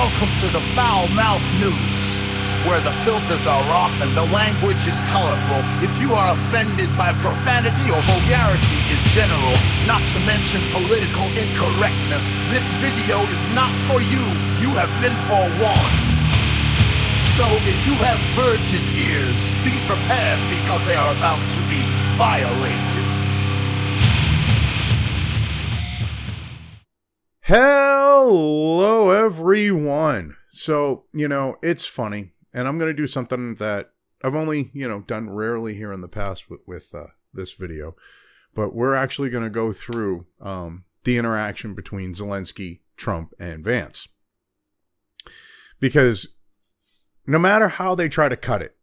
Welcome to the Foul Mouth News, where the filters are off and the language is colorful. If you are offended by profanity or vulgarity in general, not to mention political incorrectness, this video is not for you. You have been forewarned. So if you have virgin ears, be prepared because they are about to be violated. Hello, everyone. So, it's funny, and I'm going to do something that I've only, done rarely here in the past with this video, but we're actually going to go through the interaction between Zelensky, Trump, and Vance. Because no matter how they try to cut it,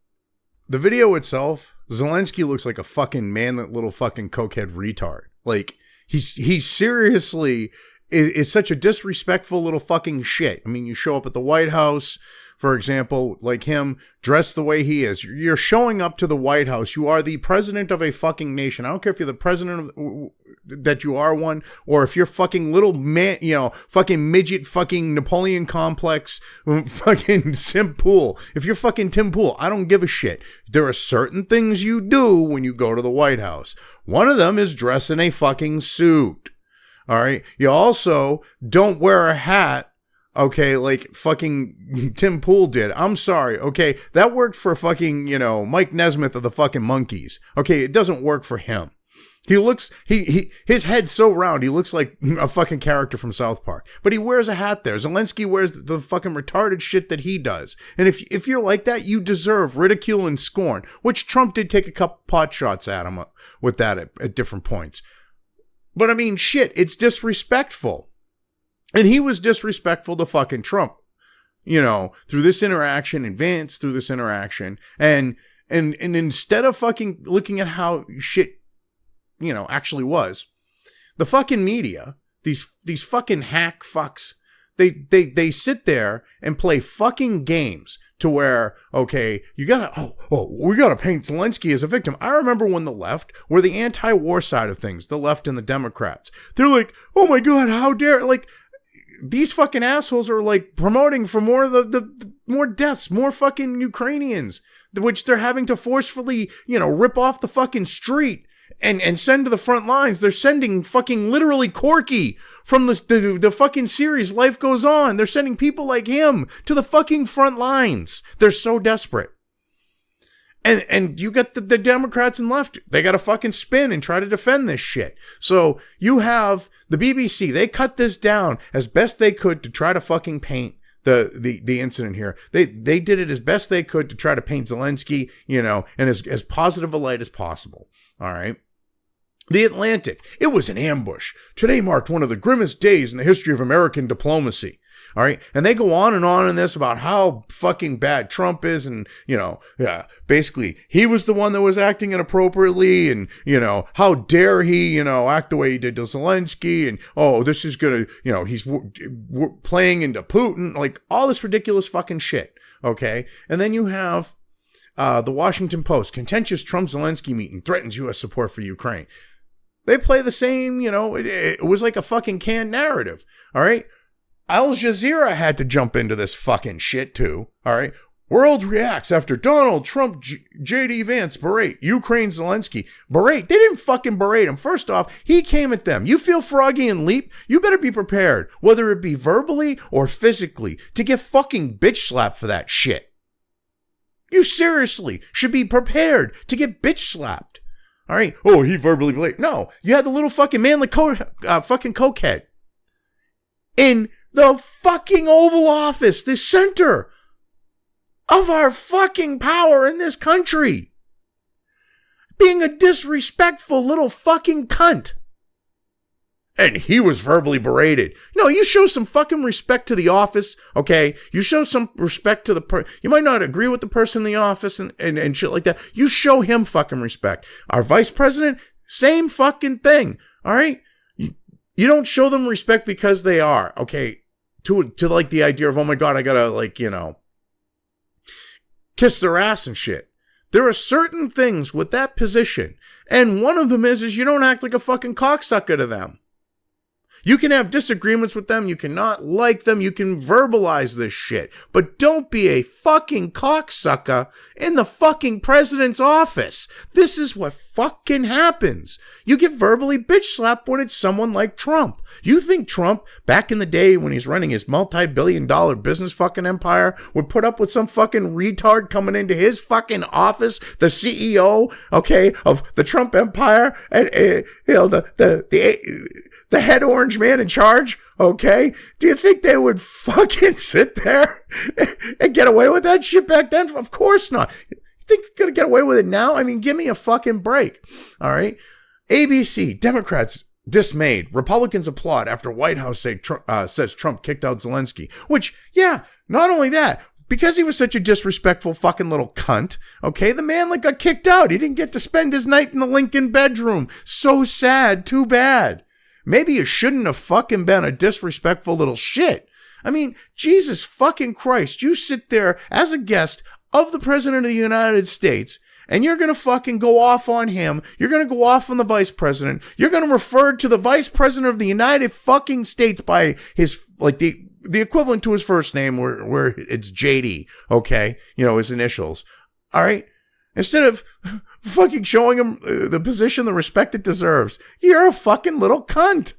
the video itself, Zelensky looks like a fucking little fucking cokehead retard. Like, he's seriously is such a disrespectful little fucking shit. I mean, you show up at the White House, for example, like him, dressed the way he is. You're showing up to the White House. You are the president of a fucking nation. I don't care if you're the president of that you are one, or if you're fucking little man, fucking midget, fucking Napoleon complex, fucking Tim Pool. If you're fucking Tim Pool, I don't give a shit. There are certain things you do when you go to the White House. One of them is dress in a fucking suit. All right. You also don't wear a hat, okay, like fucking Tim Pool did. I'm sorry, okay? That worked for fucking, Mike Nesmith of the fucking Monkees. Okay, it doesn't work for him. He looks, his head's so round, he looks like a fucking character from South Park. But he wears a hat there. Zelensky wears the fucking retarded shit that he does. And if you're like that, you deserve ridicule and scorn, which Trump did take a couple pot shots at him with that at different points. But I mean, shit, it's disrespectful. And he was disrespectful to fucking Trump, through this interaction, and Vance through this interaction. And instead of fucking looking at how shit, actually was, the fucking media, these fucking hack fucks, they sit there and play fucking games to where, okay, you gotta, we gotta paint Zelensky as a victim. I remember when the left were the anti-war side of things, the left and the Democrats. They're like, oh my God, how dare, like, these fucking assholes are like promoting for more the more deaths, more fucking Ukrainians, which they're having to forcefully, rip off the fucking street and send to the front lines. They're sending fucking literally Corky from the fucking series Life Goes On. They're sending people like him to the fucking front lines. They're so desperate. And you got the Democrats and left. They got to fucking spin and try to defend this shit. So you have the BBC. They cut this down as best they could to try to fucking paint the incident here. They did it as best they could to try to paint Zelensky, in as positive a light as possible. All right. The Atlantic. It was an ambush. Today marked one of the grimmest days in the history of American diplomacy. All right. And they go on in this about how fucking bad Trump is. And, basically he was the one that was acting inappropriately. And, how dare he, act the way he did to Zelensky. And, this is going to, he's playing into Putin. Like all this ridiculous fucking shit. Okay. And then you have the Washington Post. Contentious Trump-Zelensky meeting threatens U.S. support for Ukraine. They play the same, it was like a fucking canned narrative. All right. Al Jazeera had to jump into this fucking shit too. All right. World reacts after Donald Trump, J.D. Vance berate Ukraine Zelensky. Berate. They didn't fucking berate him. First off, he came at them. You feel froggy and leap? You better be prepared, whether it be verbally or physically, to get fucking bitch slapped for that shit. You seriously should be prepared to get bitch slapped. All right. Oh, he verbally berated. No, you had the little fucking manly fucking cokehead in the fucking Oval Office, the center of our fucking power in this country, being a disrespectful little fucking cunt. And he was verbally berated. No, you show some fucking respect to the office, okay? You show some respect to the you might not agree with the person in the office and shit like that. You show him fucking respect. Our vice president, same fucking thing, all right? You don't show them respect because they are, okay? To like the idea of, oh my God, I gotta like, kiss their ass and shit. There are certain things with that position, and one of them is you don't act like a fucking cocksucker to them. You can have disagreements with them. You cannot like them. You can verbalize this shit. But don't be a fucking cocksucker in the fucking president's office. This is what fucking happens. You get verbally bitch slapped when it's someone like Trump. You think Trump, back in the day when he's running his multi-billion-dollar business fucking empire, would put up with some fucking retard coming into his fucking office, the CEO, okay, of the Trump empire, and the head orange man in charge, okay? Do you think they would fucking sit there and get away with that shit back then? Of course not. You think they're going to get away with it now? I mean, give me a fucking break, all right? ABC, Democrats dismayed. Republicans applaud after White House says Trump kicked out Zelensky. Which, yeah, not only that, because he was such a disrespectful fucking little cunt, okay, the man got kicked out. He didn't get to spend his night in the Lincoln bedroom. So sad. Too bad. Maybe you shouldn't have fucking been a disrespectful little shit. I mean, Jesus fucking Christ, you sit there as a guest of the President of the United States, and you're going to fucking go off on him. You're going to go off on the Vice President. You're going to refer to the Vice President of the United fucking States by his, the equivalent to his first name where it's JD, okay? You know, his initials. All right? Instead of fucking showing him the position, the respect it deserves, you're a fucking little cunt.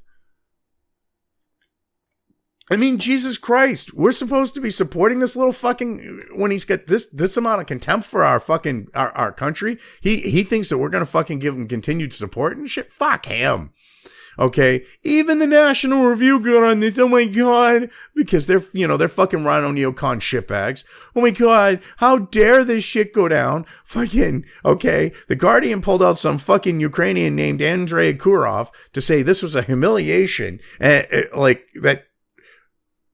I mean, Jesus Christ, we're supposed to be supporting this little fucking, when he's got this amount of contempt for our fucking, our country, he thinks that we're going to fucking give him continued support and shit. Fuck him. Okay, even the National Review got on this. Oh my God, because they're fucking Rhino neocon shitbags. Oh my God, how dare this shit go down? Fucking, okay, the Guardian pulled out some fucking Ukrainian named Andrei Kurov to say this was a humiliation, and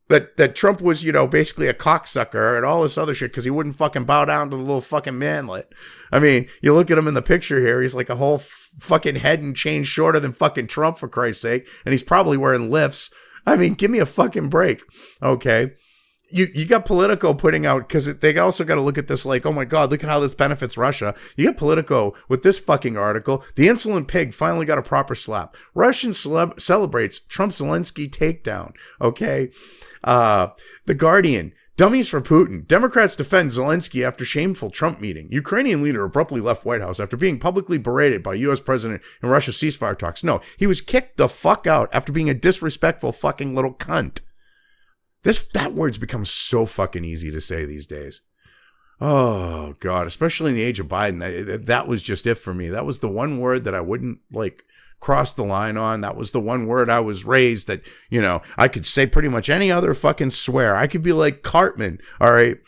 that Trump was, basically a cocksucker and all this other shit because he wouldn't fucking bow down to the little fucking manlet. I mean, you look at him in the picture here, he's like a whole fucking head and chain shorter than fucking Trump, for Christ's sake, and he's probably wearing lifts. I mean, give me a fucking break, okay? You got Politico putting out, because they also got to look at this like, oh my God, look at how this benefits Russia. You got Politico with this fucking article. The insolent pig finally got a proper slap. Russian celebrates Trump Zelensky takedown. Okay. The Guardian. Dummies for Putin. Democrats defend Zelensky after shameful Trump meeting. Ukrainian leader abruptly left White House after being publicly berated by U.S. president in Russia ceasefire talks. No, he was kicked the fuck out after being a disrespectful fucking little cunt. That word's become so fucking easy to say these days. Oh, God, especially in the age of Biden. That was just it for me. That was the one word that I wouldn't, cross the line on. That was the one word I was raised that, I could say pretty much any other fucking swear. I could be like Cartman, all right,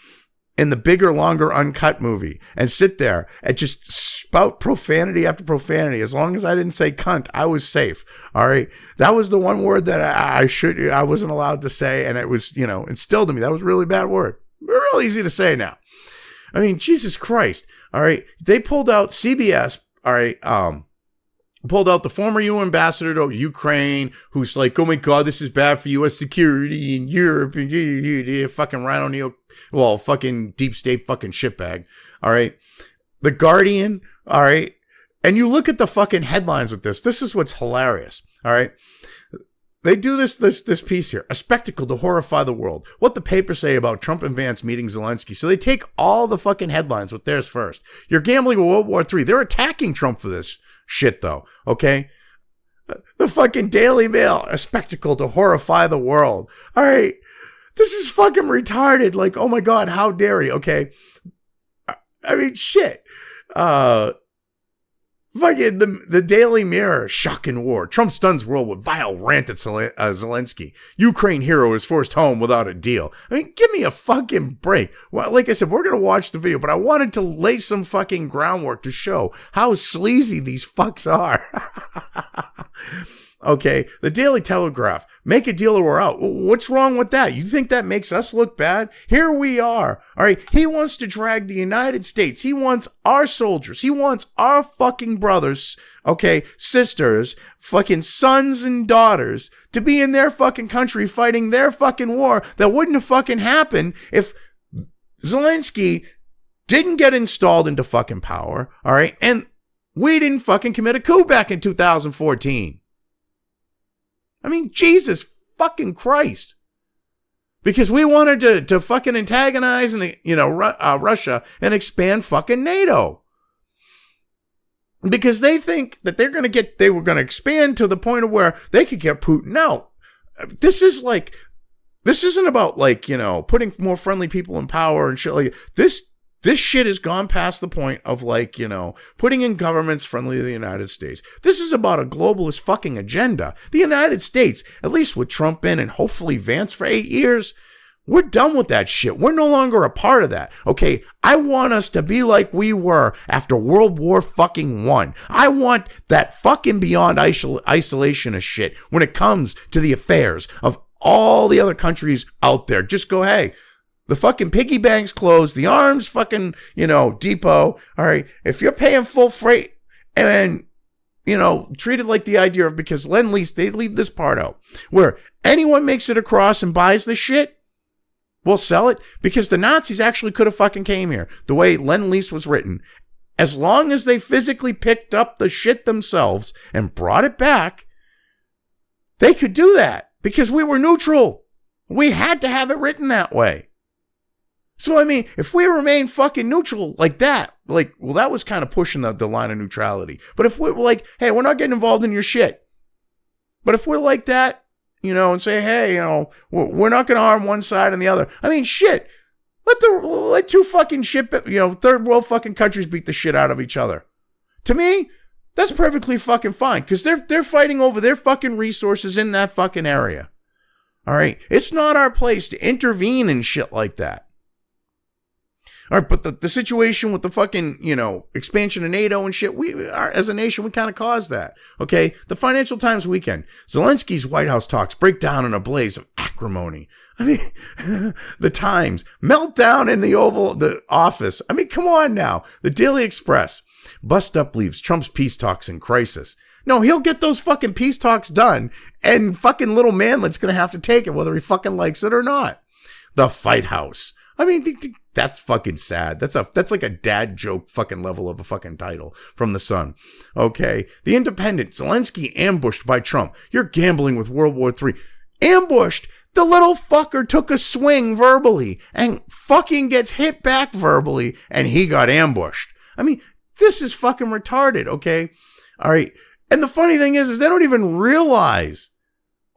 in the Bigger, Longer, Uncut movie and sit there and just spout profanity after profanity. As long as I didn't say cunt, I was safe, all right? That was the one word that I wasn't allowed to say, and it was, instilled in me. That was a really bad word. Real easy to say now. I mean, Jesus Christ, all right? They pulled out CBS, all right, pulled out the former UN ambassador to Ukraine, who's like, oh my God, this is bad for U.S. security in Europe, and fucking Rhino fucking deep state fucking shitbag, all right? The Guardian, all right? And you look at the fucking headlines with this. This is what's hilarious, all right? They do this piece here, a spectacle to horrify the world. What the papers say about Trump and Vance meeting Zelensky. So they take all the fucking headlines with theirs first. You're gambling with World War III. They're attacking Trump for this shit, though, okay? The fucking Daily Mail, a spectacle to horrify the world. All right, this is fucking retarded. Like, oh my God, how dare you, okay? I mean, shit. Fucking the Daily Mirror, shocking war. Trump stuns world with vile rant at Zelensky. Ukraine hero is forced home without a deal. I mean, give me a fucking break. Well, like I said, we're going to watch the video, but I wanted to lay some fucking groundwork to show how sleazy these fucks are. Okay, the Daily Telegraph, make a deal or we're out. What's wrong with that? You think that makes us look bad? Here we are. All right, he wants to drag the United States. He wants our soldiers. He wants our fucking brothers, okay, sisters, fucking sons and daughters to be in their fucking country fighting their fucking war that wouldn't have fucking happened if Zelensky didn't get installed into fucking power, all right, and we didn't fucking commit a coup back in 2014. I mean, Jesus fucking Christ. Because we wanted to fucking antagonize and Russia and expand fucking NATO. Because they think that they were going to expand to the point of where they could get Putin out. This isn't about putting more friendly people in power and shit like this. This shit has gone past the point of putting in governments friendly to the United States. This is about a globalist fucking agenda. The United States, at least with Trump in and hopefully Vance for 8 years, we're done with that shit. We're no longer a part of that. Okay, I want us to be like we were after World War fucking I. I want that fucking beyond isolationist shit when it comes to the affairs of all the other countries out there. Just go, hey, the fucking piggy bank's closed, the arms fucking, depot. All right, if you're paying full freight and, treated like the idea of, because Lend-Lease, they leave this part out, where anyone makes it across and buys the shit, we'll sell it, because the Nazis actually could have fucking came here. The way Lend-Lease was written, as long as they physically picked up the shit themselves and brought it back, they could do that because we were neutral. We had to have it written that way. So, I mean, if we remain fucking neutral like that, that was kind of pushing the line of neutrality. But if we're like, hey, we're not getting involved in your shit. But if we're like that, and say, hey, we're not going to arm one side and the other. I mean, shit. Let two fucking shit, third world fucking countries beat the shit out of each other. To me, that's perfectly fucking fine because they're fighting over their fucking resources in that fucking area. All right, it's not our place to intervene in shit like that. All right, but the situation with the fucking, expansion of NATO and shit, we are, as a nation, we kind of caused that. Okay, the Financial Times weekend, Zelensky's White House talks break down in a blaze of acrimony. I mean, the Times, meltdown in the office. I mean, come on now. The Daily Express, bust up leaves Trump's peace talks in crisis. No, he'll get those fucking peace talks done, and fucking little manlet's gonna have to take it, whether he fucking likes it or not. The Fight House. I mean, that's fucking sad. That's like a dad joke fucking level of a fucking title from The Sun. Okay. The Independent, Zelensky ambushed by Trump. You're gambling with World War III. Ambushed? The little fucker took a swing verbally and fucking gets hit back verbally and he got ambushed. I mean, this is fucking retarded, okay? All right. And the funny thing is they don't even realize,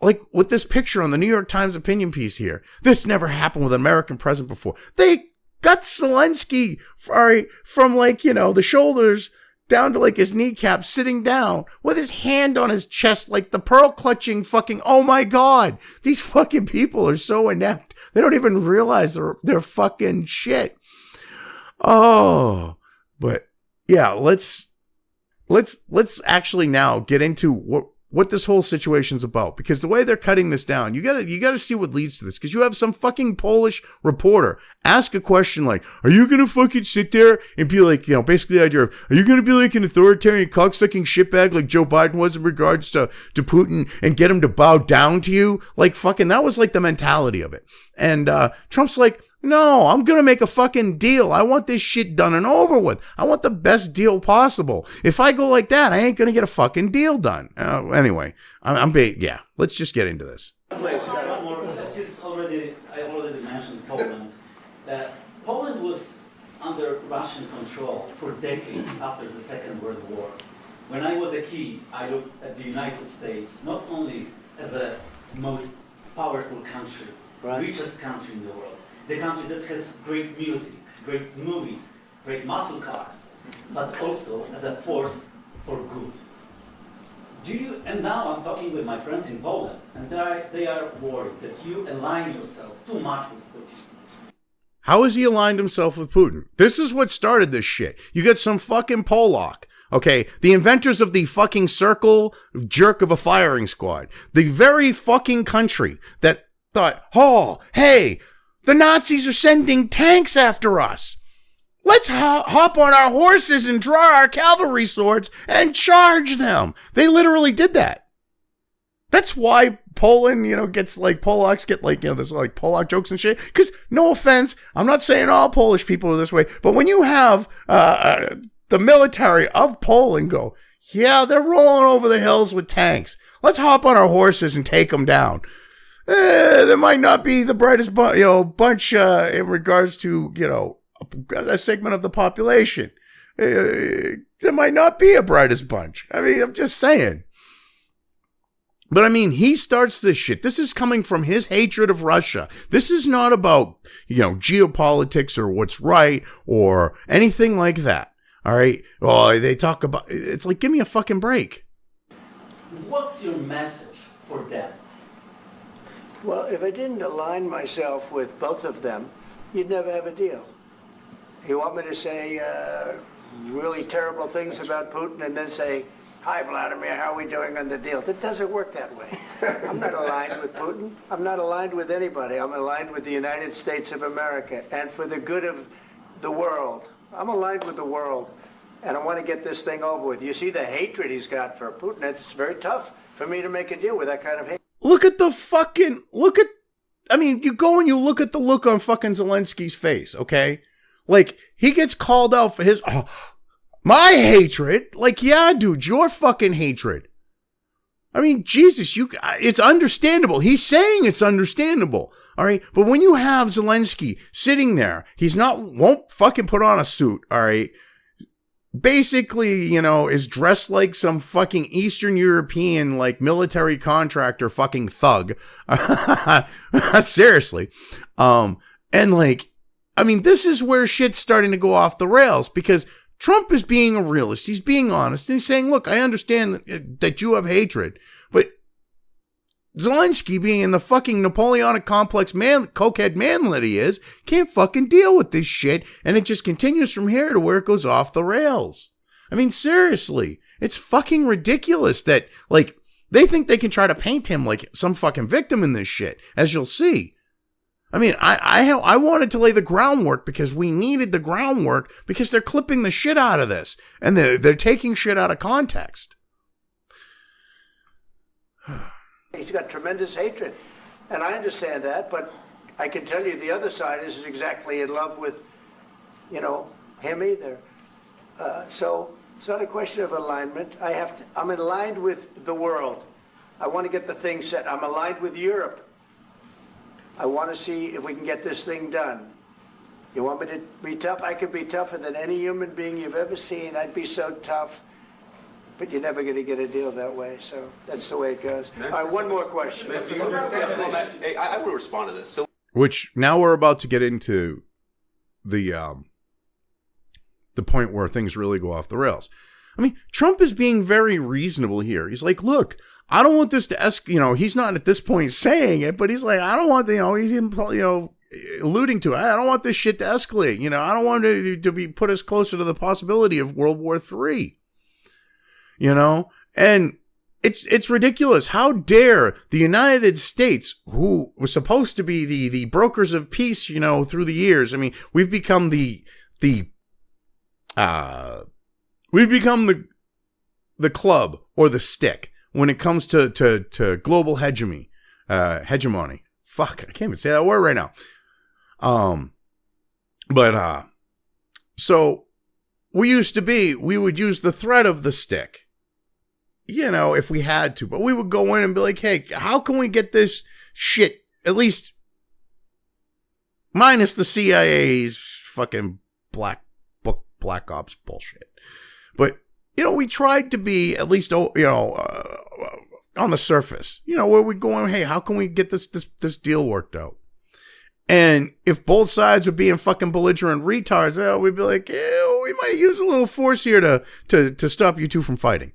with this picture on the New York Times opinion piece here, this never happened with an American president before. They got Zelensky from the shoulders down to his kneecap, sitting down with his hand on his chest, like the pearl clutching fucking, oh my God, these fucking people are so inept. They don't even realize they're fucking shit. Oh, but yeah, let's actually now get into what this whole situation's about, because the way they're cutting this down, you gotta see what leads to this, because you have some fucking Polish reporter ask a question like, are you gonna fucking sit there and be like, basically the idea of, are you gonna be like an authoritarian cocksucking shitbag like Joe Biden was in regards to Putin and get him to bow down to you? That was the mentality of it. And Trump's like, no, I'm going to make a fucking deal. I want this shit done and over with. I want the best deal possible. If I go like that, I ain't going to get a fucking deal done. Anyway, let's just get into this. I already mentioned Poland. Poland was under Russian control for decades after the Second World War. When I was a kid, I looked at the United States not only as a most powerful country, richest country in the world, the country that has great music, great movies, great muscle cars, but also as a force for good. And now I'm talking with my friends in Poland, and they are worried that you align yourself too much with Putin. How has he aligned himself with Putin? This is what started this shit. You got some fucking Polak, okay? The inventors of the fucking circle jerk of a firing squad. The very fucking country that thought, oh, hey, the Nazis are sending tanks after us. Let's hop on our horses and draw our cavalry swords and charge them. They literally did that. That's why Poland, gets Polacks get there's Polak jokes and shit. Because no offense, I'm not saying all Polish people are this way, but when you have the military of Poland go, Yeah, they're rolling over the hills with tanks. Let's hop on our horses and take them down. There might not be the brightest bunch in regards to, a segment of the population. There might not be a brightest bunch. I mean, I'm just saying. But I mean, he starts this shit. This is coming from his hatred of Russia. This is not about, geopolitics or what's right or anything like that. All right? Oh, they talk about, it's like, give me a fucking break. What's your message for them? Well, if I didn't align myself with both of them, you'd never have a deal. You want me to say really terrible things about Putin and then say, "Hi, Vladimir, how are we doing on the deal?" That doesn't work that way. I'm not aligned with Putin. I'm not aligned with anybody. I'm aligned with the United States of America and for the good of the world. I'm aligned with the world, and I want to get this thing over with. You see the hatred he's got for Putin. It's very tough for me to make a deal with that kind of hate. You go and you look at the look on fucking Zelensky's face, okay? Like, he gets called out for his, my hatred. Like, yeah, dude, your fucking hatred. I mean, Jesus, it's understandable. He's saying it's understandable. All right. But when you have Zelensky sitting there, won't fucking put on a suit. All right. Basically, is dressed like some fucking Eastern European, like military contractor fucking thug. Seriously. This is where shit's starting to go off the rails because Trump is being a realist. He's being honest. And he's saying, look, I understand that you have hatred, but Zelensky, being in the fucking Napoleonic complex cokehead man that he is, can't fucking deal with this shit. And it just continues from here to where it goes off the rails. I mean, seriously, it's fucking ridiculous that, like, they think they can try to paint him like some fucking victim in this shit, as you'll see. I mean, I wanted to lay the groundwork because we needed the groundwork because they're clipping the shit out of this and they're taking shit out of context. He's got tremendous hatred, and I understand that, but I can tell you the other side isn't exactly in love with, him either. So it's not a question of alignment. I'm aligned with the world. I want to get the thing set. I'm aligned with Europe. I want to see if we can get this thing done. You want me to be tough? I could be tougher than any human being you've ever seen. I'd be so tough. But you're never going to get a deal that way. So that's the way it goes. All right, one more question. Hey, I will respond to this. So, which now we're about to get into the point where things really go off the rails. I mean, Trump is being very reasonable here. He's like, look, I don't want this to escalate. He's not at this point saying it, but he's like, I don't want he's alluding to it. I don't want this shit to escalate. I don't want it to be put us closer to the possibility of World War III. And it's ridiculous. How dare the United States, who was supposed to be the brokers of peace, through the years. I mean, we've become the club or the stick when it comes to global hegemony. Fuck, I can't even say that word right now. So we would use the threat of the stick, if we had to, but we would go in and be like, hey, how can we get this shit, at least minus the CIA's fucking black ops bullshit. But, we tried to be at least, on the surface, where we going, hey, how can we get this deal worked out? And if both sides were being fucking belligerent retards, we'd be like, we might use a little force here to stop you two from fighting.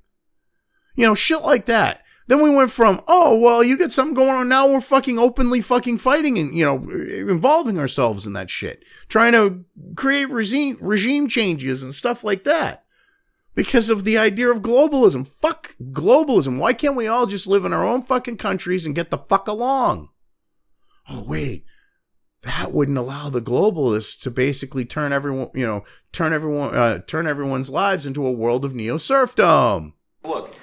Shit like that. Then we went from, you get something going on. Now we're fucking openly fucking fighting and, involving ourselves in that shit. Trying to create regime changes and stuff like that. Because of the idea of globalism. Fuck globalism. Why can't we all just live in our own fucking countries and get the fuck along? Oh, wait. That wouldn't allow the globalists to basically turn everyone's lives into a world of neo-serfdom. look,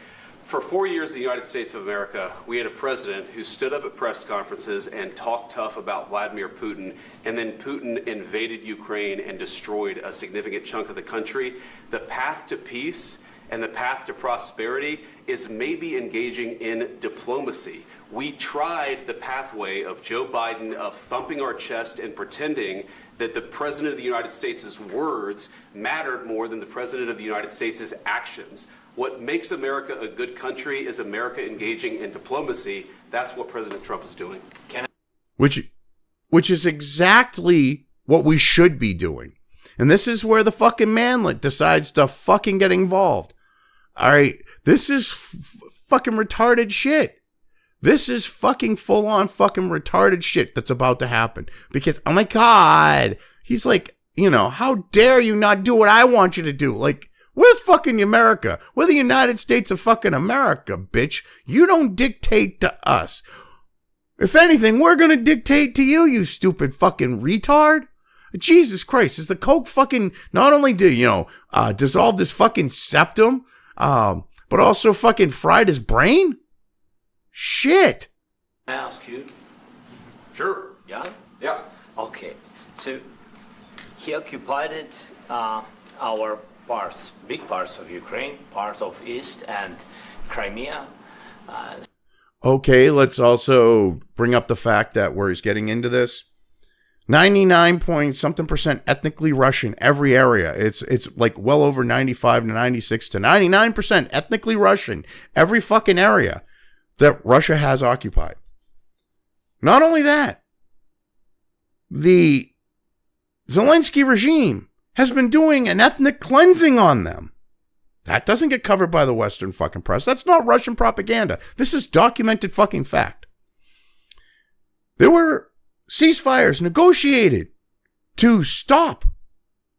for 4 years in the United States of America, we had a president who stood up at press conferences and talked tough about Vladimir Putin, and then Putin invaded Ukraine and destroyed a significant chunk of the country. The path to peace And the path to prosperity is maybe engaging in diplomacy. We tried the pathway of Joe Biden of thumping our chest and pretending that the President of the United States' words mattered more than the President of the United States' actions. What makes America a good country is America engaging in diplomacy. That's what President Trump is doing. Which is exactly what we should be doing. And this is where the fucking manlet decides to fucking get involved. All right, this is fucking retarded shit. This is fucking full-on fucking retarded shit that's about to happen. Because, oh my God, he's like, you know, how dare you not do what I want you to do? Like, we're fucking America. We're the United States of fucking America, bitch. You don't dictate to us. If anything, we're going to dictate to you, you stupid fucking retard. Jesus Christ, is the Coke fucking, not only do, dissolve this fucking septum, but also fucking fried his brain? Shit. Can I ask you? Sure. Yeah? Yeah. Okay. So he occupied it, our parts, big parts of Ukraine, part of East and Crimea. Okay, let's also bring up the fact that where he's getting into this, 99% ethnically Russian, every area. It's like well over 95 to 96 to 99% ethnically Russian, every fucking area that Russia has occupied. Not only that, the Zelensky regime has been doing an ethnic cleansing on them. That doesn't get covered by the Western fucking press. That's not Russian propaganda. This is documented fucking fact. There were ceasefires negotiated to stop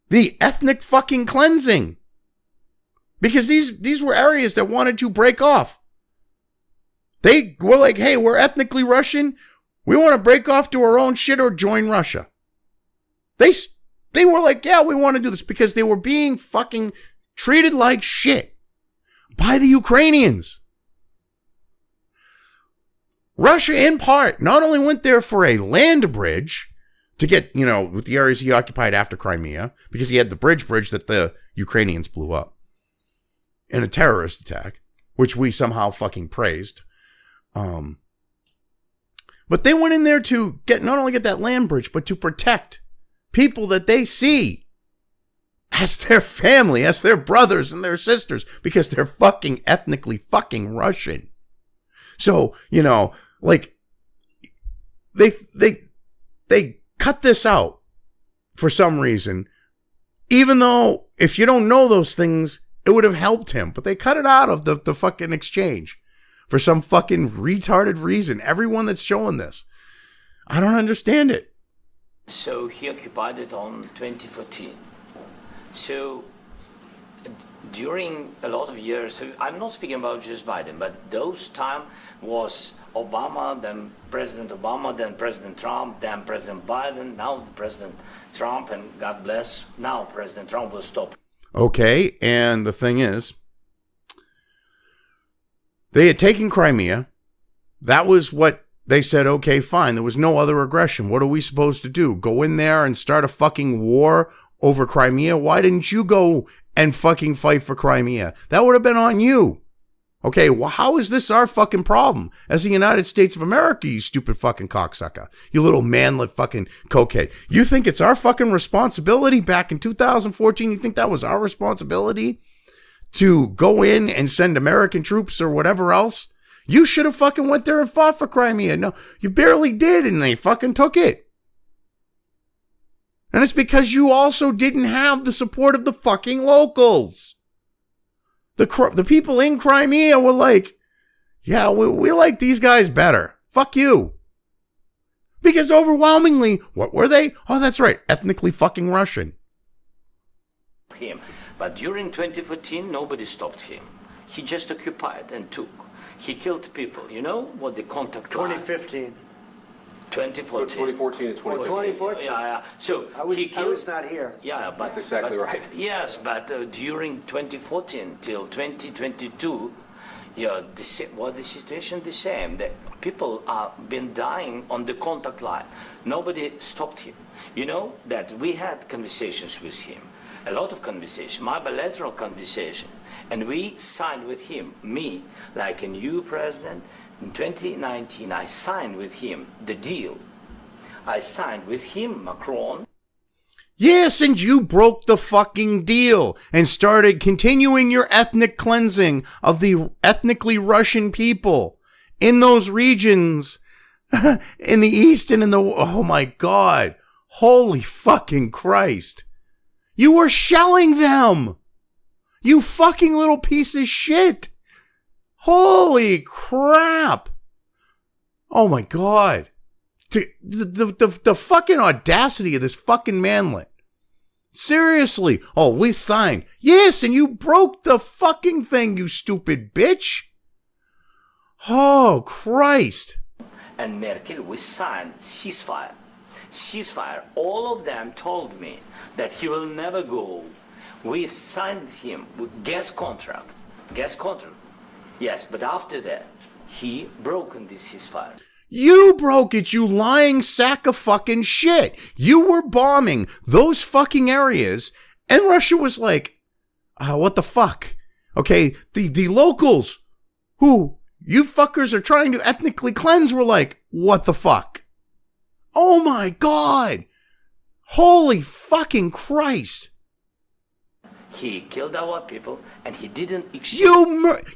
the ethnic fucking cleansing because these were areas that wanted to break off. They were like, hey, we're ethnically Russian. We want to break off to our own shit or join Russia. They were like, yeah, we want to do this because they were being fucking treated like shit by the Ukrainians. Russia, in part, not only went there for a land bridge to get, with the areas he occupied after Crimea, because he had the bridge that the Ukrainians blew up in a terrorist attack, which we somehow fucking praised. But they went in there to not only get that land bridge, but to protect people that they see as their family, as their brothers and their sisters, because they're fucking ethnically fucking Russian. So, like they cut this out for some reason, even though if you don't know those things, it would have helped him. But they cut it out of the fucking exchange for some fucking retarded reason. Everyone that's showing this, I don't understand it. So he occupied it on 2014. So during a lot of years, so I'm not speaking about just Biden, but those time was Obama, then President Obama, then President Trump, then President Biden, now President Trump, and God bless, now President Trump will stop. Okay, and the thing is, they had taken Crimea. That was what they said, okay, fine. There was no other aggression. What are we supposed to do? Go in there and start a fucking war over Crimea? Why didn't you go and fucking fight for Crimea? That would have been on you. Okay, well, how is this our fucking problem as the United States of America, you stupid fucking cocksucker? You little manlet fucking cokehead. You think it's our fucking responsibility back in 2014? You think that was our responsibility to go in and send American troops or whatever else? You should have fucking went there and fought for Crimea. No, you barely did, and they fucking took it. And it's because you also didn't have the support of the fucking locals. The people in Crimea were like, yeah, we like these guys better. Fuck you. Because overwhelmingly, what were they? Oh, that's right, ethnically fucking Russian. Him. But during 2014, nobody stopped him. He just occupied and took. He killed people. You know what the contact line? 2015. 2014. 2014 and 2015. 2014. Yeah. So I was not here. Yeah, but That's exactly right. Yes, but during 2014 till 2022, the situation the same. The people have been dying on the contact line. Nobody stopped him. You know that we had conversations with him. a lot of conversation, my bilateral conversation, and we signed with him, me, like a new president. In 2019, I signed with him the deal. I signed with him, Macron. Yes, and you broke the fucking deal and started continuing your ethnic cleansing of the ethnically Russian people in those regions in the East and in the... Oh my God. Holy fucking Christ. You were shelling them. You fucking little piece of shit. Holy crap. Oh my God. The fucking audacity of this fucking manlet. Seriously. Oh, we signed. Yes, and you broke the fucking thing, you stupid bitch. Oh, Christ. And Merkel, we signed ceasefire. Ceasefire. All of them told me that he will never go. We signed with him with gas contract. Gas contract. Yes, but after that, he broken this ceasefire. You broke it, you lying sack of fucking shit. You were bombing those fucking areas, and Russia was like, what the fuck? Okay, the locals who you fuckers are trying to ethnically cleanse were like, what the fuck? Oh my God. Holy fucking Christ. He killed our people, and he didn't exchange.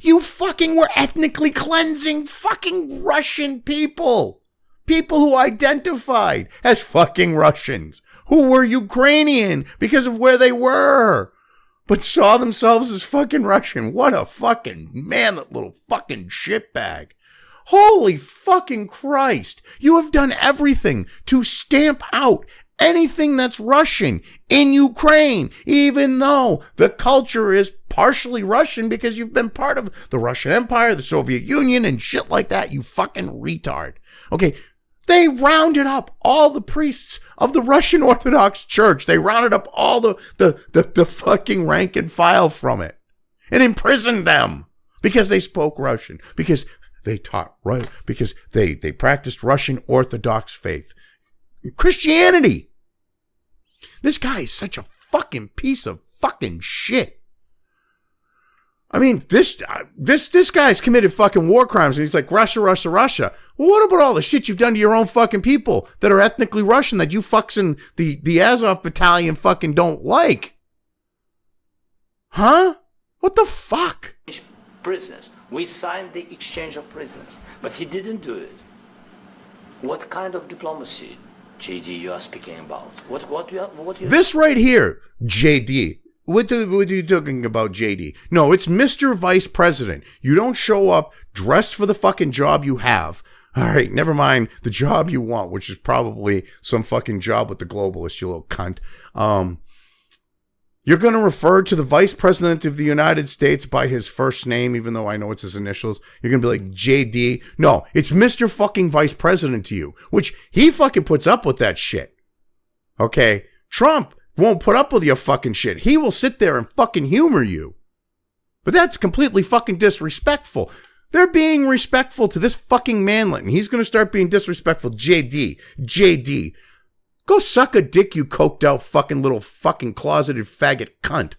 You fucking were ethnically cleansing fucking Russian people. People who identified as fucking Russians, who were Ukrainian because of where they were, but saw themselves as fucking Russian. What a fucking man, that little fucking shitbag. Holy fucking Christ. You have done everything to stamp out anything that's Russian in Ukraine, even though the culture is partially Russian because you've been part of the Russian Empire, the Soviet Union, and shit like that, you fucking retard. Okay, they rounded up all the priests of the Russian Orthodox Church. They rounded up all the fucking rank and file from it and imprisoned them because they spoke Russian, because they taught right, because they practiced Russian Orthodox faith. Christianity. This guy is such a fucking piece of fucking shit. I mean, this guy's committed fucking war crimes, and he's like, Russia, Russia, Russia. Well, what about all the shit you've done to your own fucking people that are ethnically Russian that you fucks in the Azov battalion fucking don't like? Huh? What the fuck? Prisoners. We signed the exchange of prisoners, but he didn't do it. What kind of diplomacy, JD, you are speaking about? What you? This right here, JD. What are you talking about, JD? No, it's Mr. Vice President. You don't show up dressed for the fucking job you have. All right, never mind the job you want, which is probably some fucking job with the globalists, you little cunt. You're going to refer to the Vice President of the United States by his first name, even though I know it's his initials. You're going to be like, JD. No, it's Mr. fucking Vice President to you, which he fucking puts up with that shit. Okay? Trump won't put up with your fucking shit. He will sit there and fucking humor you. But that's completely fucking disrespectful. They're being respectful to this fucking manlet, and he's going to start being disrespectful. JD. Go suck a dick, you coked out fucking little fucking closeted faggot cunt.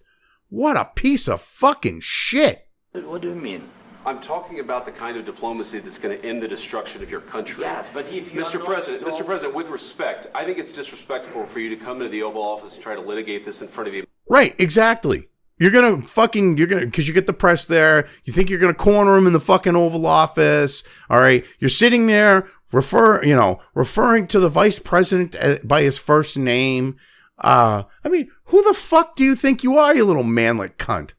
What a piece of fucking shit. What do you mean? I'm talking about the kind of diplomacy that's going to end the destruction of your country. Yes, but if you Mr. President, with respect, I think it's disrespectful for you to come into the Oval Office and try to litigate this in front of the... Right, exactly. Because you get the press there. You think you're going to corner him in the fucking Oval Office. All right, you're sitting there referring to the Vice President by his first name. I mean, who the fuck do you think you are, you little manlet cunt?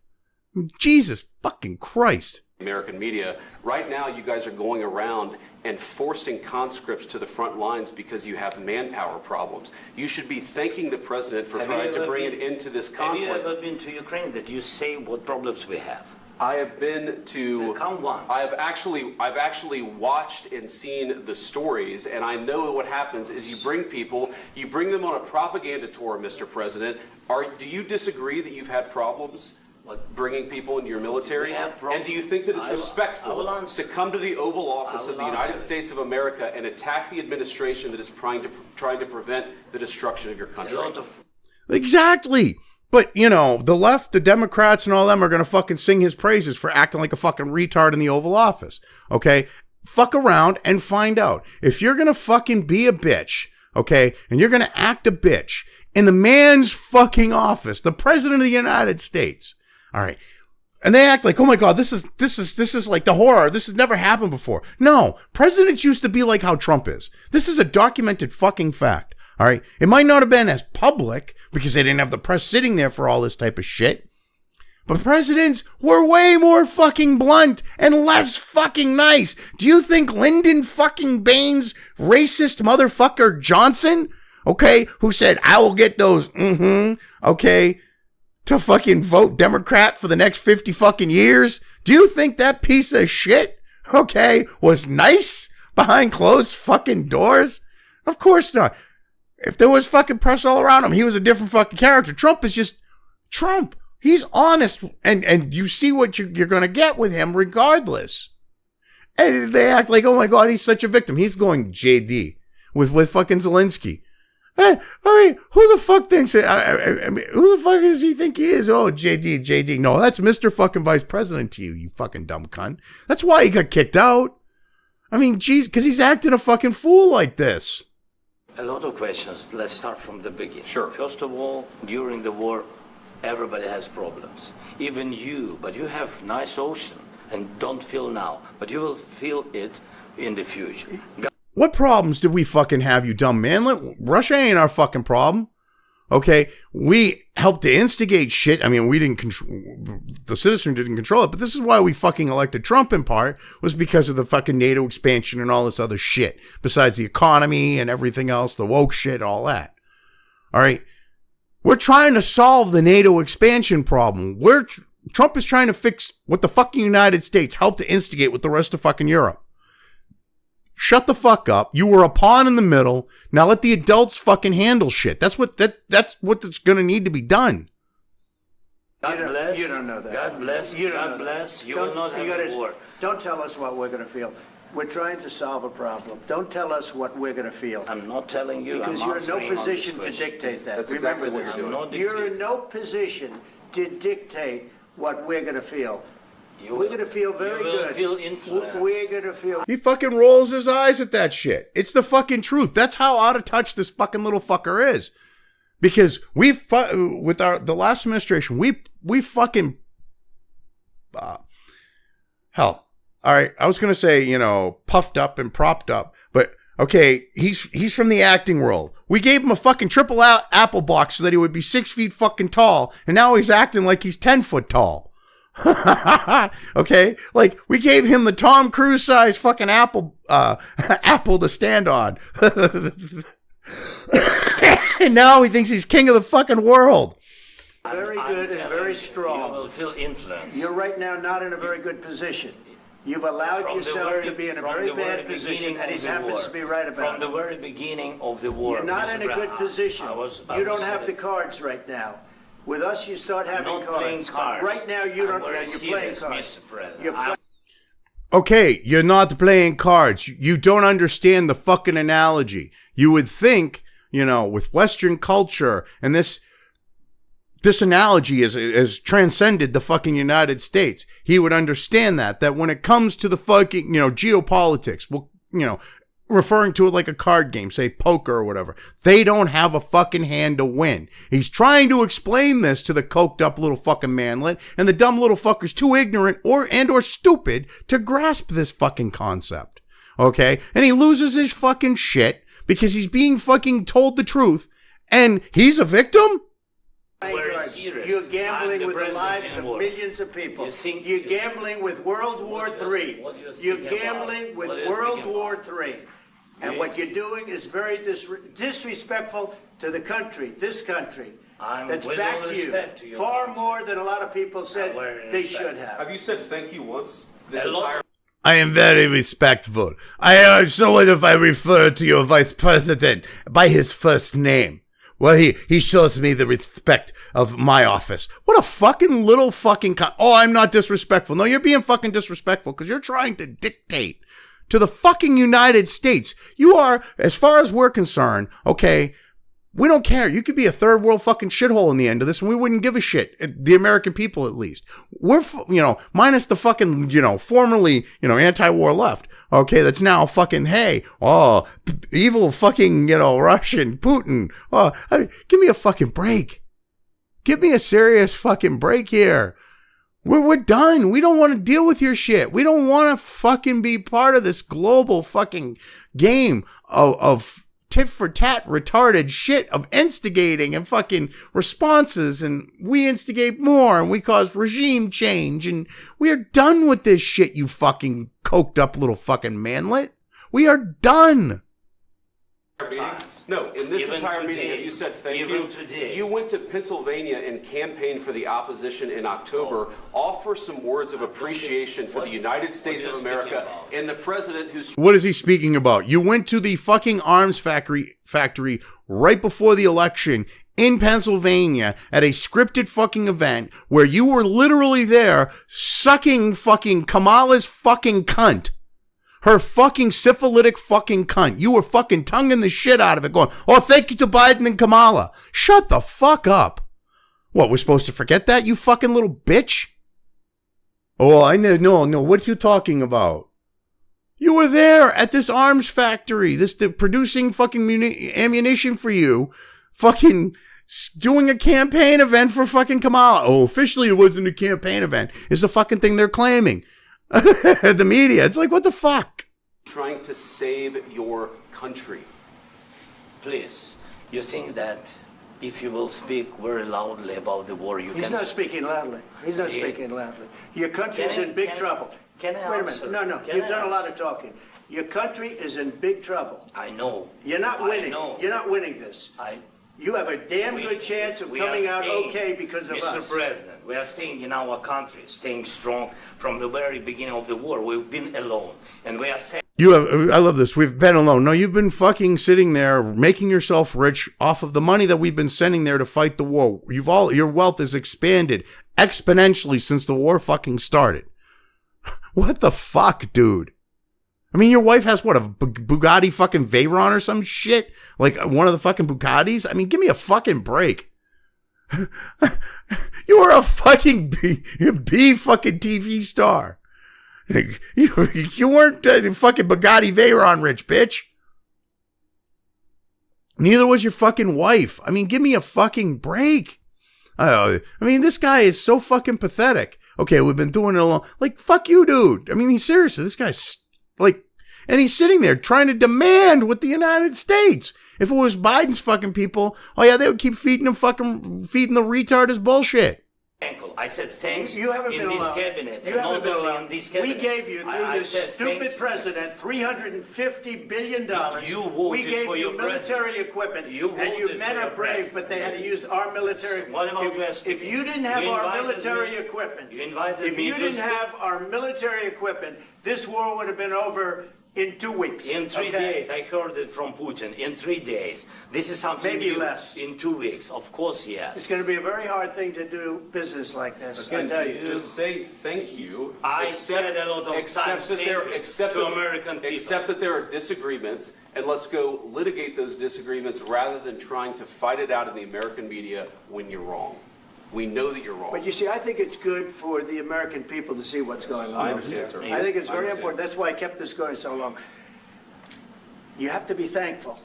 Jesus fucking Christ. American media. Right now, you guys are going around and forcing conscripts to the front lines because you have manpower problems. You should be thanking the president for trying to bring an end to this conflict. Have you ever been to Ukraine that you say what problems we have? I have been to. Come once. I've actually watched and seen the stories, and I know what happens is you bring them on a propaganda tour, Mr. President. Do you disagree that you've had problems bringing people into your military? And do you think that it's respectful to come to the Oval Office of the United States of America and attack the administration that is trying to prevent the destruction of your country? Exactly. But, you know, the left, the Democrats and all them are going to fucking sing his praises for acting like a fucking retard in the Oval Office. Okay? Fuck around and find out. If you're going to fucking be a bitch, okay, and you're going to act a bitch in the man's fucking office, the President of the United States, all right, and they act like, oh my God, this is like the horror. This has never happened before. No, presidents used to be like how Trump is. This is a documented fucking fact. All right. It might not have been as public because they didn't have the press sitting there for all this type of shit. But presidents were way more fucking blunt and less fucking nice. Do you think Lyndon fucking Baines, racist motherfucker Johnson, okay, who said, I will get those, okay, to fucking vote Democrat for the next 50 fucking years? Do you think that piece of shit, okay, was nice behind closed fucking doors? Of course not. If there was fucking press all around him, he was a different fucking character. Trump is just Trump. He's honest, and you see what you're going to get with him regardless. And they act like, oh my God, he's such a victim. He's going JD with fucking Zelensky. I mean, who the fuck thinks it? I mean, who the fuck does he think he is? Oh, JD. No, that's Mr. fucking Vice President to you, you fucking dumb cunt. That's why he got kicked out. I mean, geez, because he's acting a fucking fool like this. A lot of questions. Let's start from the beginning. Sure. First of all, during the war, everybody has problems. Even you, but you have nice ocean and don't feel now, but you will feel it in the future. What problems did we fucking have, you dumb man? Russia ain't our fucking problem. Okay, we helped to instigate shit. I mean, we didn't control, the citizen didn't control it, but this is why we fucking elected Trump in part, was because of the fucking NATO expansion and all this other shit, besides the economy and everything else, the woke shit, all that. All right, we're trying to solve the NATO expansion problem. Trump is trying to fix what the fucking United States helped to instigate with the rest of fucking Europe. Shut the fuck up. You were a pawn in the middle. Now let the adults fucking handle shit. That's what's going to need to be done. God bless. You don't know that. God bless. You don't God know that. bless. You will not have a war. Don't tell us what we're going to feel. We're trying to solve a problem. Don't tell us what we're going to feel. I'm not telling you. Because I'm you're in no answering on this position to question. dictate that. That's Remember exactly what this. you're doing. You're in no position to dictate what we're going to feel. We're going to feel very you will good. Feel influenced. We're going to feel. He fucking rolls his eyes at that shit. It's the fucking truth. That's how out of touch this fucking little fucker is. Because with the last administration, we fucking hell. All right, I was gonna say, you know, puffed up and propped up, but okay, he's from the acting world. We gave him a fucking triple apple box so that he would be 6 feet fucking tall, and now he's acting like he's 10 foot tall. Okay, like we gave him the Tom Cruise size fucking apple to stand on. And now he thinks he's king of the fucking world. Very good and very strong. You will feel influence. You're right now not in a very good position. You've allowed yourself to be in a very bad position, and he happens to be right about it. From the very beginning of the war. You're not in a good position. You don't have the cards right now. With us, you start having cards. Right now, you don't. You're playing cards. Okay, you're not playing cards. You don't understand the fucking analogy. You would think, you know, with Western culture and this analogy has transcended the fucking United States. He would understand that when it comes to the fucking, you know, geopolitics, well, you know, referring to it like a card game, say poker or whatever, they don't have a fucking hand to win. He's trying to explain this to the coked up little fucking manlet, and the dumb little fucker's too ignorant or stupid to grasp this fucking concept. Okay? And he loses his fucking shit because he's being fucking told the truth, and he's a victim? You're gambling with the lives of millions of people. You're gambling with World War III. You're gambling with World War III. And what you're doing is very disrespectful to the country, this country. That's back to you. Far more than a lot of people said they should have. Have you said thank you once this entire... I am very respectful. I so if I refer to your vice president by his first name. Well, he shows me the respect of my office. What a fucking little fucking oh, I'm not disrespectful. No, you're being fucking disrespectful because you're trying to dictate to the fucking United States. You are, as far as we're concerned, okay, We don't care. You could be a third world fucking shithole in the end of this, and we wouldn't give a shit. The American people, at least. We're, minus the fucking, formerly, anti-war left. Okay, that's now fucking, hey, evil fucking, Russian, Putin. Give me a fucking break. Give me a serious fucking break here. We're done. We don't want to deal with your shit. We don't want to fucking be part of this global fucking game of tit for tat retarded shit of instigating and fucking responses, and we instigate more and we cause regime change, and we are done with this shit, you fucking coked up little fucking manlet. We are done. No, in this Even entire meeting, today, you said thank even you. today. You went to Pennsylvania and campaigned for the opposition in October. Offer some words of appreciation for the United States of America and the president who's... What is he speaking about? You went to the fucking arms factory right before the election in Pennsylvania at a scripted fucking event where you were literally there sucking fucking Kamala's fucking cunt. Her fucking syphilitic fucking cunt. You were fucking tonguing the shit out of it going, oh, thank you to Biden and Kamala. Shut the fuck up. What, we're supposed to forget that, you fucking little bitch? Oh, I know. No. What are you talking about? You were there at this arms factory, producing fucking ammunition for you, fucking doing a campaign event for fucking Kamala. Oh, officially it wasn't a campaign event. It's the fucking thing they're claiming. The media. It's like, what the fuck? Trying to save your country. Please, you think that if you will speak very loudly about the war, He's not speaking loudly. He's not speaking loudly. Your country's in big trouble. Can I Wait a answer? minute. No. Can You've I done a lot answer? of talking. Your country is in big trouble. I know. You're not I winning. know. You're not winning this. You have a damn good chance of coming out okay because of us. Mr. President, we are staying in our country, staying strong from the very beginning of the war. We've been alone, and we are saying. I love this. We've been alone. No, you've been fucking sitting there making yourself rich off of the money that we've been sending there to fight the war. Your wealth has expanded exponentially since the war fucking started. What the fuck, dude? I mean, your wife has what, a Bugatti fucking Veyron or some shit? Like one of the fucking Bugattis? I mean, give me a fucking break. You were a fucking B fucking TV star. You weren't fucking Bugatti Veyron rich, bitch. Neither was your fucking wife. I mean, give me a fucking break. I mean, this guy is so fucking pathetic. Okay, we've been doing it a long... Like, fuck you, dude. I mean, seriously, this guy's... Like, and he's sitting there trying to demand with the United States. If it was Biden's fucking people, oh yeah, they would keep feeding the retard his bullshit. Thankful. I said thanks You haven't in been this allowed. cabinet. You haven't been not only allowed. in this cabinet. We gave you, through I this said stupid thank- president, $350 billion. You voted we gave for you your military president. equipment. You and you voted men for are your brave, president. but they had to use our military. What about if West? you didn't have You our invited military me- equipment, you invited if me you to didn't speak- have our military equipment, this war would have been over in 2 weeks. In 3 days, I heard it from Putin. In 3 days, this is something Maybe new. less. In 2 weeks, of course, yes. It's going to be a very hard thing to do business like this. I tell you. Just say thank you. I said a lot of times thank you to American people. Accept that there are disagreements, and let's go litigate those disagreements rather than trying to fight it out in the American media when you're wrong. We know that you're wrong. But you see, I think it's good for the American people to see what's going on. I understand, sir. I think it's I very understand. important. That's why I kept this going so long. You have to be thankful.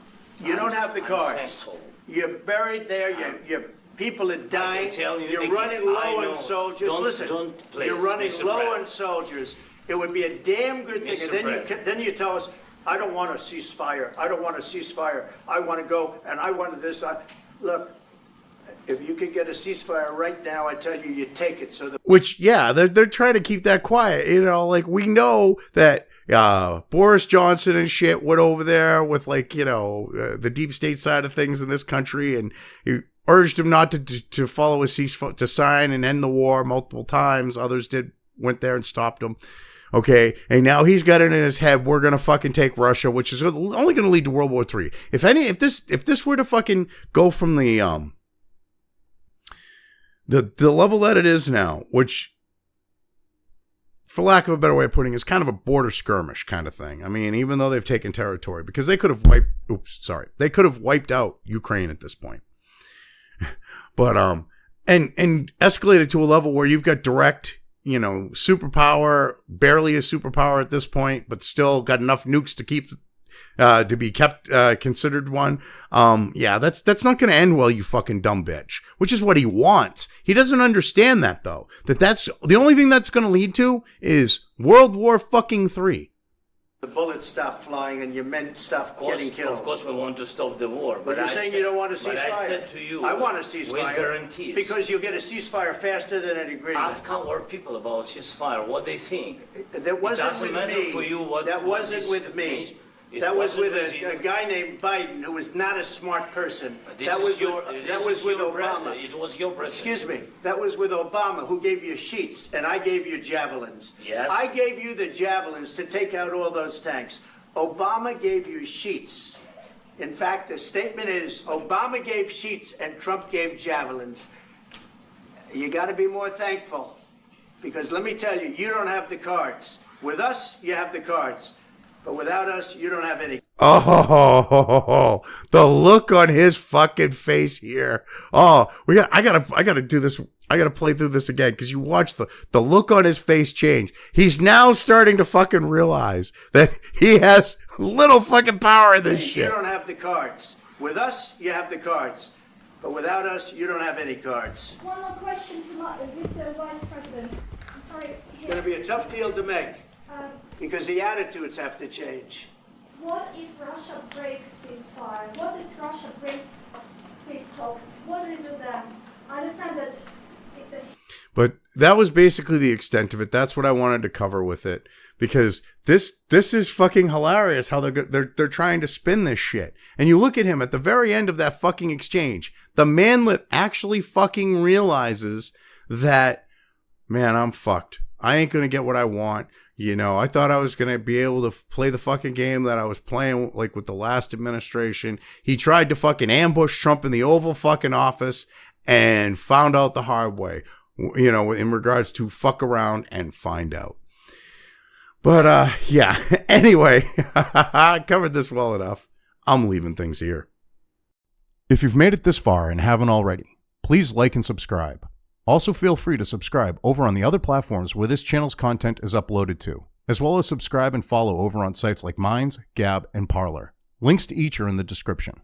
You don't have the I'm cards. thankful. You're buried there. Your people are dying. tell you You're again, running I low know. on soldiers. Don't- Listen, don't, please, you're running Mr. low President. on soldiers. It would be a damn good thing. Mr. And President. then you tell us, I don't want a ceasefire. I don't want a ceasefire. I want to go, and I want this. Look, if you could get a ceasefire right now, I tell you, you'd take it. So the Which, yeah, they're trying to keep that quiet. You know, like, we know that Boris Johnson and shit went over there with, like, the deep state side of things in this country, and he urged him not to follow a ceasefire, to sign and end the war multiple times. Others went there and stopped him. Okay, and now he's got it in his head, we're gonna fucking take Russia, which is only gonna lead to World War III. If this were to fucking go from the level that it is now, which for lack of a better way of putting it, is kind of a border skirmish kind of thing. I mean, even though they've taken territory, because they could have they could have wiped out Ukraine at this point. But and escalated to a level where you've got direct, superpower, barely a superpower at this point, but still got enough nukes to keep to be kept considered one. That's not going to end well, you fucking dumb bitch. Which is what he wants. He doesn't understand that though. That's the only thing that's going to lead to is World War fucking 3. The bullets stop flying and your men stop getting killed. Of course, we want to stop the war. But you're saying you don't want a ceasefire? But I said to you, I want a ceasefire. With guarantees. Because you'll get a ceasefire faster than an agreement. Ask our people about ceasefire, what they think. That wasn't with me. For you what, that what wasn't with me. It that was with a guy named Biden, who was not a smart person. That was with Obama. It was your president. Excuse me. That was with Obama, who gave you sheets, and I gave you javelins. Yes. I gave you the javelins to take out all those tanks. Obama gave you sheets. In fact, the statement is Obama gave sheets and Trump gave javelins. You got to be more thankful, because let me tell you, you don't have the cards. With us, you have the cards. But without us, you don't have any. Oh, the look on his fucking face here. Oh, I gotta do this. I gotta play through this again, because you watch the look on his face change. He's now starting to fucking realize that he has little fucking power in this shit. You don't have the cards. With us, you have the cards. But without us, you don't have any cards. One more question to Mr. Vice President. I'm sorry. It's going to be a tough deal to make, because the attitudes have to change. What if Russia breaks ceasefire? What if Russia breaks peace talks? What do you do then? I understand that it's a... But that was basically the extent of it. That's what I wanted to cover with it, because this is fucking hilarious how they're trying to spin this shit. And you look at him at the very end of that fucking exchange, the manlet actually fucking realizes that, man, I'm fucked. I ain't gonna get what I want. I thought I was going to be able to play the fucking game that I was playing like with the last administration. He tried to fucking ambush Trump in the Oval fucking office and found out the hard way, in regards to fuck around and find out. But, anyway, I covered this well enough. I'm leaving things here. If you've made it this far and haven't already, please like and subscribe. Also, feel free to subscribe over on the other platforms where this channel's content is uploaded to, as well as subscribe and follow over on sites like Minds, Gab, and Parler. Links to each are in the description.